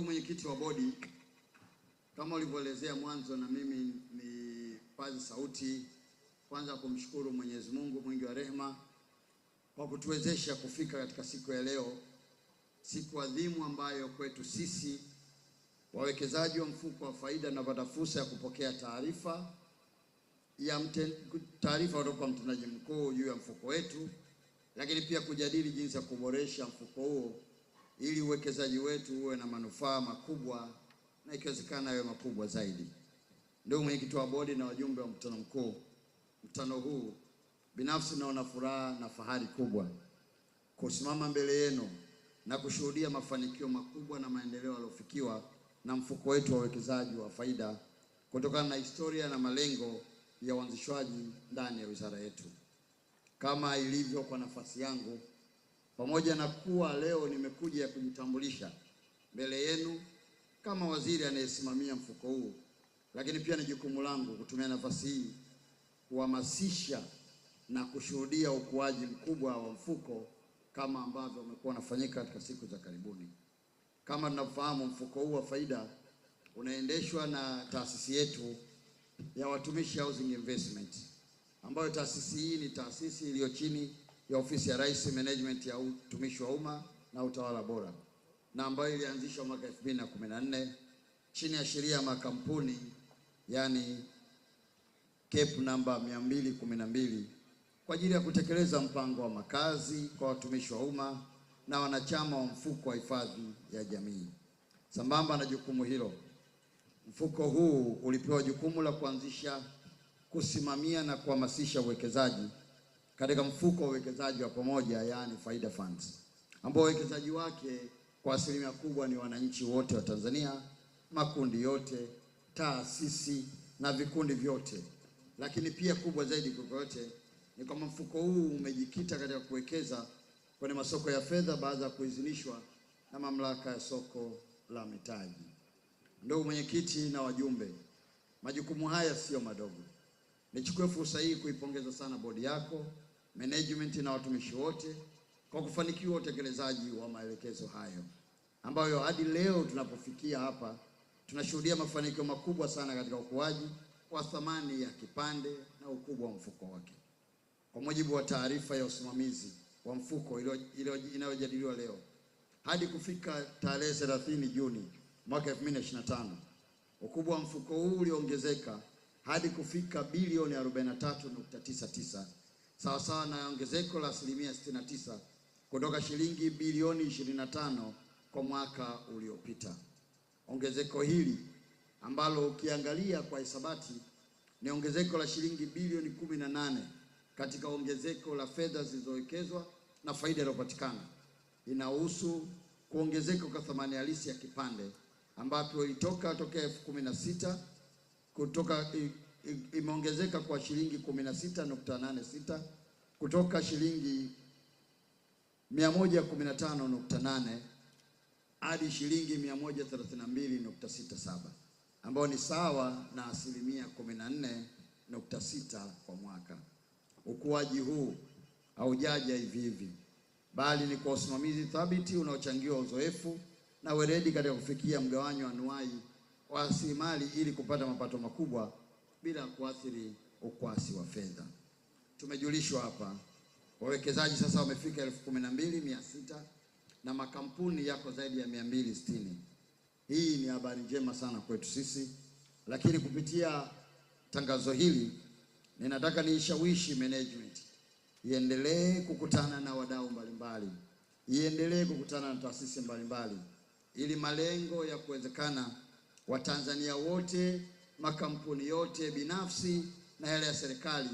Ndugu mwenyekiti wa bodi, kama ulivyoelezea mwanzo, na mimi ni paza sauti kwanza kumshukuru Mwenyezi Mungu mwingi wa rehema kwa kutuwezesha kufika katika siku ya leo, siku adhimu ambayo kwetu sisi wawekezaji wa mfuko wa faida tunapata fursa ya kupokea taarifa kutoka kwa mtendaji mkuu juu ya mfuko wetu, lakini pia kujadili jinsi ya kuboresha mfuko huo ili uwekezaji wetu uwe na manufaa makubwa na ikiwezekana yawe makubwa zaidi. Ndugu mwenyekiti wa bodi na wajumbe wa mkutano mkuu, mkutano huu binafsi naona furaha na fahari kubwa kusimama mbele yenu na kushuhudia mafanikio makubwa na maendeleo yaliyofikiwa na mfuko wetu wa uwekezaji wa faida kutokana na historia na malengo ya uanzishwaji ndani ya wizara yetu. Kama ilivyo kwa nafasi yangu, pamoja na kuwa leo nimekuja kujitambulisha mbele yenu kama waziri anayesimamia mfuko huu, lakini pia ni jukumu langu kutumia nafasi hii kuhamasisha na kushuhudia ukuaji mkubwa wa mfuko kama ambavyo umekuwa unafanyika katika siku za karibuni. Kama tunafahamu, mfuko huu wa faida unaendeshwa na taasisi yetu ya Watumishi Housing Investment, ambayo taasisi hii ni taasisi iliyo chini ya Ofisi ya Rais, Management ya Utumishi wa Umma na Utawala Bora, na ambayo ilianzishwa mwaka 2014 chini ya sheria ya makampuni, yani CAP namba 212, kwa ajili ya kutekeleza mpango wa makazi kwa watumishi wa umma na wanachama wa mfuko wa hifadhi ya jamii. Sambamba na jukumu hilo, mfuko huu ulipewa jukumu la kuanzisha, kusimamia na kuhamasisha uwekezaji katika mfuko wa uwekezaji wa pamoja, yani Faida Funds, ambao uwekezaji wake kwa asilimia kubwa ni wananchi wote wa Tanzania, makundi yote, taasisi na vikundi vyote. Lakini pia kubwa zaidi kuliko yote ni kwamba mfuko huu umejikita katika kuwekeza kwenye masoko ya fedha baada ya kuidhinishwa na mamlaka ya soko la mitaji. Ndugu mwenyekiti na wajumbe, majukumu haya sio madogo. Nichukue fursa hii kuipongeza sana bodi yako, management na watumishi wote kwa kufanikiwa utekelezaji wa maelekezo hayo, ambayo hadi leo tunapofikia hapa tunashuhudia mafanikio makubwa sana katika ukuaji wa thamani ya kipande na ukubwa wa mfuko wake. Kwa mujibu wa taarifa ya usimamizi wa mfuko inayojadiliwa leo, hadi kufika tarehe 30 Juni mwaka 2025, ukubwa wa mfuko huu uliongezeka hadi kufika bilioni 43.99, sawa na ongezeko la asilimia 69 kutoka shilingi bilioni 25 kwa mwaka uliopita. Ongezeko hili ambalo ukiangalia kwa hisabati ni ongezeko la shilingi bilioni 18 katika ongezeko la fedha zilizowekezwa na faida iliyopatikana, inahusu kuongezeka kwa thamani halisi ya kipande ambapo ilitoka tokea 2016 imeongezeka kwa shilingi 16.86 kutoka shilingi 115.8 hadi shilingi 132.67, ambao ni sawa na asilimia 14.6 kwa mwaka. Ukuaji huu haujaja hivi hivi, bali ni kwa usimamizi thabiti unaochangiwa uzoefu na weledi katika kufikia mgawanyo anuai wa rasilimali ili kupata mapato makubwa bila kuathiri ukwasi wa fedha. Tumejulishwa hapa wawekezaji sasa wamefika 12,600 na makampuni yako zaidi ya 260. Hii ni habari njema sana kwetu sisi, lakini kupitia tangazo hili ninataka niishawishi management iendelee kukutana na wadau mbalimbali, iendelee kukutana na taasisi mbalimbali ili malengo ya kuwezekana Watanzania wote, makampuni yote binafsi na yale ya serikali